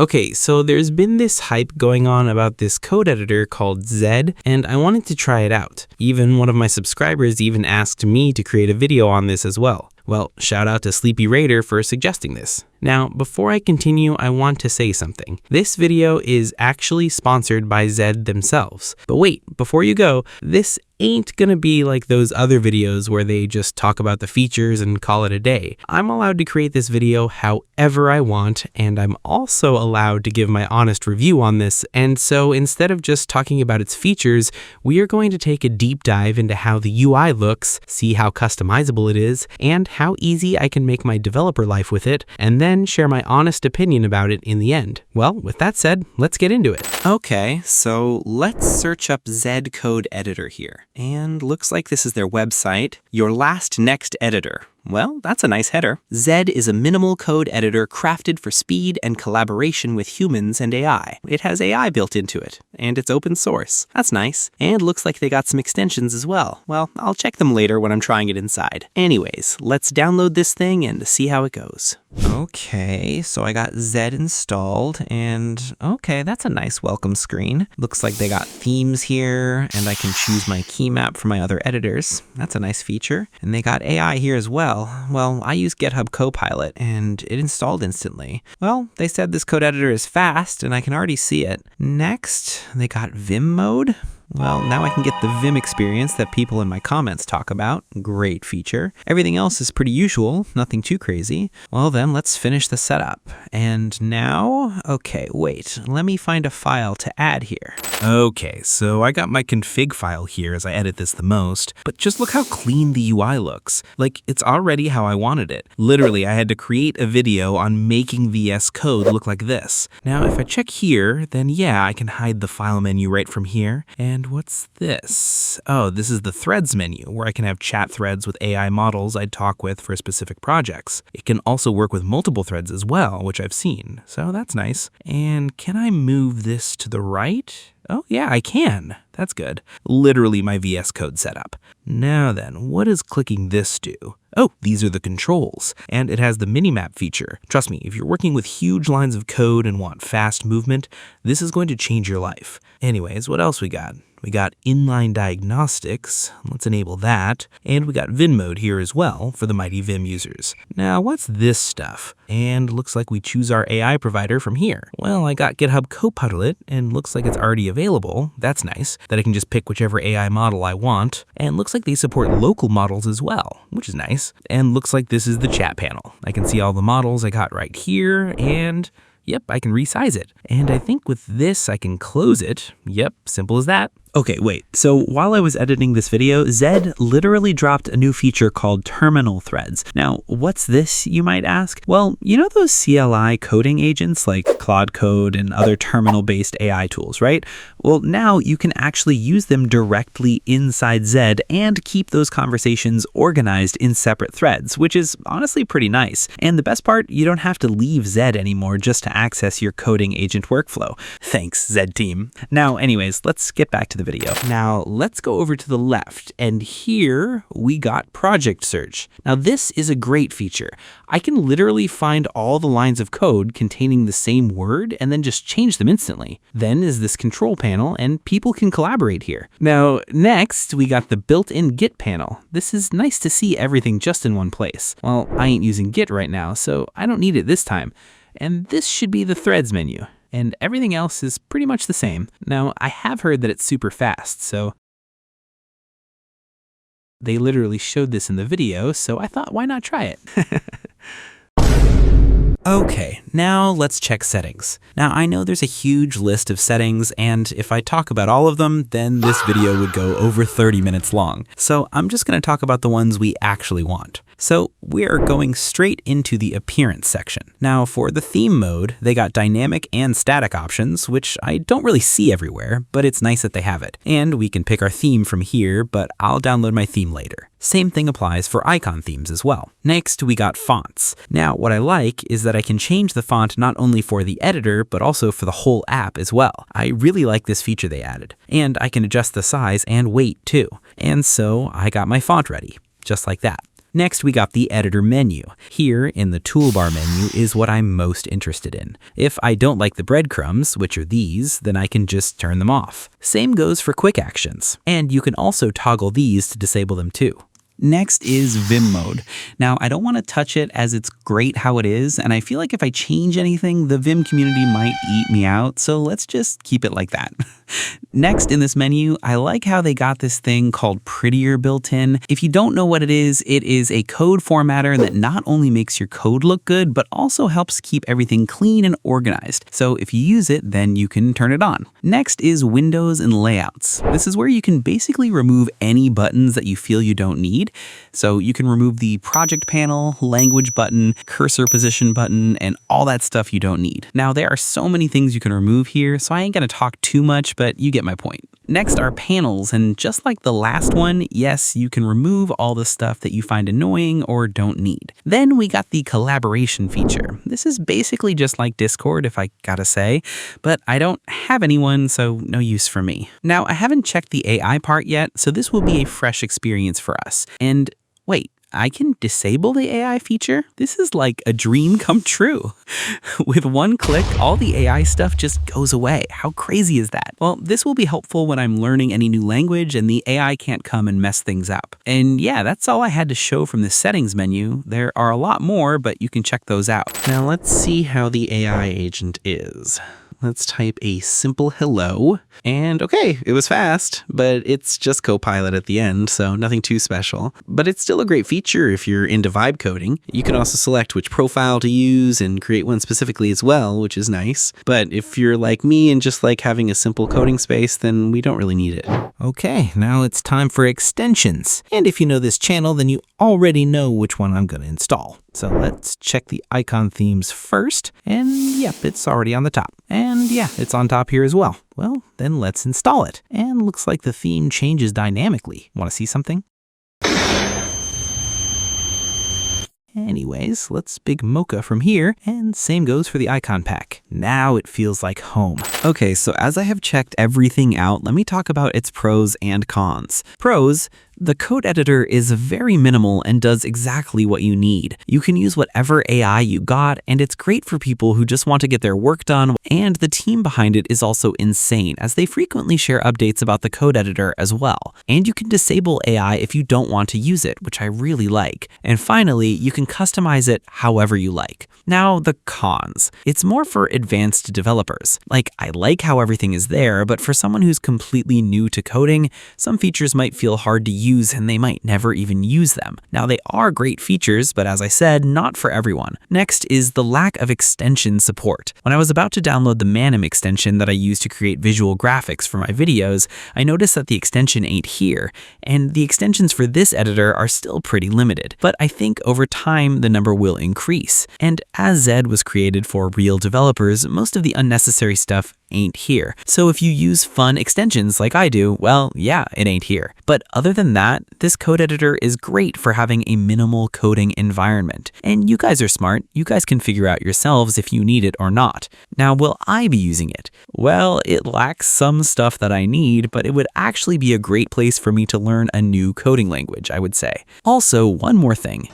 Okay, so there's been this hype going on about this code editor called Zed, and I wanted to try it out. Even one of my subscribers even asked me to create a video on this as well. Well, shout out to Sleepy Raider for suggesting this. Now, before I continue, I want to say something. This video is actually sponsored by Zed themselves. But wait, before you go, this ain't gonna be like those other videos where they just talk about the features and call it a day. I'm allowed to create this video however I want, and I'm also allowed to give my honest review on this. And so instead of just talking about its features, we are going to take a deep dive into how the UI looks, see how customizable it is, and how easy I can make my developer life with it, and then share my honest opinion about it in the end. Well, with that said, let's get into it. Okay, so let's search up Zed Code Editor here. And looks like this is their website. Your last next editor. Well, that's a nice header. Zed is a minimal code editor crafted for speed and collaboration with humans and AI. It has AI built into it, and it's open source. That's nice. And looks like they got some extensions as well. Well, I'll check them later when I'm trying it inside. Anyways, let's download this thing and see how it goes. Okay, so I got Zed installed, and okay, that's a nice welcome screen. Looks like they got themes here, and I can choose my key map for my other editors. That's a nice feature. And they got AI here as well. Well, I use GitHub Copilot, and it installed instantly. Well, they said this code editor is fast, and I can already see it. Next, they got Vim mode. Well, now I can get the Vim experience that people in my comments talk about. Great feature. Everything else is pretty usual, nothing too crazy. Well then, let's finish the setup. And now, okay, wait, let me find a file to add here. Okay, so I got my config file here as I edit this the most, but just look how clean the UI looks. Like, it's already how I wanted it. Literally, I had to create a video on making vscode look like this. Now, if I check here, then yeah, I can hide the file menu right from here. And what's this? Oh, this is the threads menu where I can have chat threads with AI models I'd talk with for specific projects. It can also work with multiple threads as well, which I've seen, so that's nice. And can I move this to the right? Oh yeah, I can. That's good. Literally my VS Code setup. Now then, what does clicking this do? Oh, these are the controls, and it has the minimap feature. Trust me, if you're working with huge lines of code and want fast movement, this is going to change your life. Anyways, what else we got? We got inline diagnostics, let's enable that, and we got Vim mode here as well for the mighty Vim users. Now what's this stuff? And looks like we choose our AI provider from here. Well, I got GitHub Copilot, and looks like it's already available. That's nice, that I can just pick whichever AI model I want, and looks like they support local models as well, which is nice. And looks like this is the chat panel. I can see all the models I got right here, and yep, I can resize it. And I think with this, I can close it. Yep, simple as that. Okay, wait, so while I was editing this video, Zed literally dropped a new feature called terminal threads. Now, what's this, you might ask? Well, you know those CLI coding agents like Claude Code and other terminal-based AI tools, right? Well, now you can actually use them directly inside Zed and keep those conversations organized in separate threads, which is honestly pretty nice. And the best part, you don't have to leave Zed anymore just to access your coding agent workflow. Thanks, Zed team. Now, anyways, let's get back to the video. Now let's go over to the left, and here we got project search. Now this is a great feature. I can literally find all the lines of code containing the same word and then just change them instantly. Then is this control panel, and people can collaborate here. Now next we got the built-in Git panel. This is nice to see everything just in one place. Well, I ain't using Git right now, so I don't need it this time. And this should be the threads menu. And everything else is pretty much the same. Now, I have heard that it's super fast, so they literally showed this in the video, so I thought, why not try it? Okay, now let's check settings. Now I know there's a huge list of settings, and if I talk about all of them, then this video would go over 30 minutes long. So I'm just gonna talk about the ones we actually want. So we are going straight into the appearance section. Now for the theme mode, they got dynamic and static options, which I don't really see everywhere, but it's nice that they have it. And we can pick our theme from here, but I'll download my theme later. Same thing applies for icon themes as well. Next, we got fonts. Now, what I like is that I can change the font not only for the editor, but also for the whole app as well. I really like this feature they added. And I can adjust the size and weight too. And so I got my font ready, just like that. Next, we got the editor menu. Here in the toolbar menu is what I'm most interested in. If I don't like the breadcrumbs, which are these, then I can just turn them off. Same goes for quick actions. And you can also toggle these to disable them too. Next is Vim mode. Now, I don't want to touch it as it's great how it is, and I feel like if I change anything, the Vim community might eat me out, so let's just keep it like that. Next in this menu, I like how they got this thing called Prettier built in. If you don't know what it is a code formatter that not only makes your code look good, but also helps keep everything clean and organized. So if you use it, then you can turn it on. Next is Windows and Layouts. This is where you can basically remove any buttons that you feel you don't need. So you can remove the project panel, language button, cursor position button, and all that stuff you don't need. Now, there are so many things you can remove here, so I ain't gonna talk too much, but you get my point. Next are panels, and just like the last one, yes, you can remove all the stuff that you find annoying or don't need. Then we got the collaboration feature. This is basically just like Discord, if I gotta say, but I don't have anyone, so no use for me. Now, I haven't checked the AI part yet, so this will be a fresh experience for us. And wait, I can disable the AI feature? This is like a dream come true. With one click, all the AI stuff just goes away. How crazy is that? Well, this will be helpful when I'm learning any new language and the AI can't come and mess things up. And yeah, that's all I had to show from the settings menu. There are a lot more, but you can check those out. Now let's see how the AI agent is. Let's type a simple hello. And okay, it was fast, but it's just Copilot at the end, so nothing too special. But it's still a great feature if you're into vibe coding. You can also select which profile to use and create one specifically as well, which is nice. But if you're like me and just like having a simple coding space, then we don't really need it. Okay, now it's time for extensions. And if you know this channel, then you already know which one I'm going to install. So let's check the icon themes first. And yep, it's already on the top. And yeah, it's on top here as well. Well, then let's install it. And looks like the theme changes dynamically. Want to see something? Anyways, let's big mocha from here, and same goes for the icon pack. Now it feels like home. Okay, so as I have checked everything out, let me talk about its pros and cons. Pros: the code editor is very minimal and does exactly what you need. You can use whatever AI you got, and it's great for people who just want to get their work done, and the team behind it is also insane, as they frequently share updates about the code editor as well. And you can disable AI if you don't want to use it, which I really like. And finally, you can customize it however you like. Now, the cons. It's more for advanced developers. Like, I like how everything is there, but for someone who's completely new to coding, some features might feel hard to use and they might never even use them. Now, they are great features, but as I said, not for everyone. Next is the lack of extension support. When I was about to download the Manim extension that I use to create visual graphics for my videos, I noticed that the extension ain't here, and the extensions for this editor are still pretty limited. But I think over time, the number will increase. And as Zed was created for real developers, most of the unnecessary stuff ain't here. So if you use fun extensions like I do, well, yeah, it ain't here. But other than that, this code editor is great for having a minimal coding environment. And you guys are smart. You guys can figure out yourselves if you need it or not. Now, will I be using it? Well, it lacks some stuff that I need, but it would actually be a great place for me to learn a new coding language, I would say. Also, one more thing.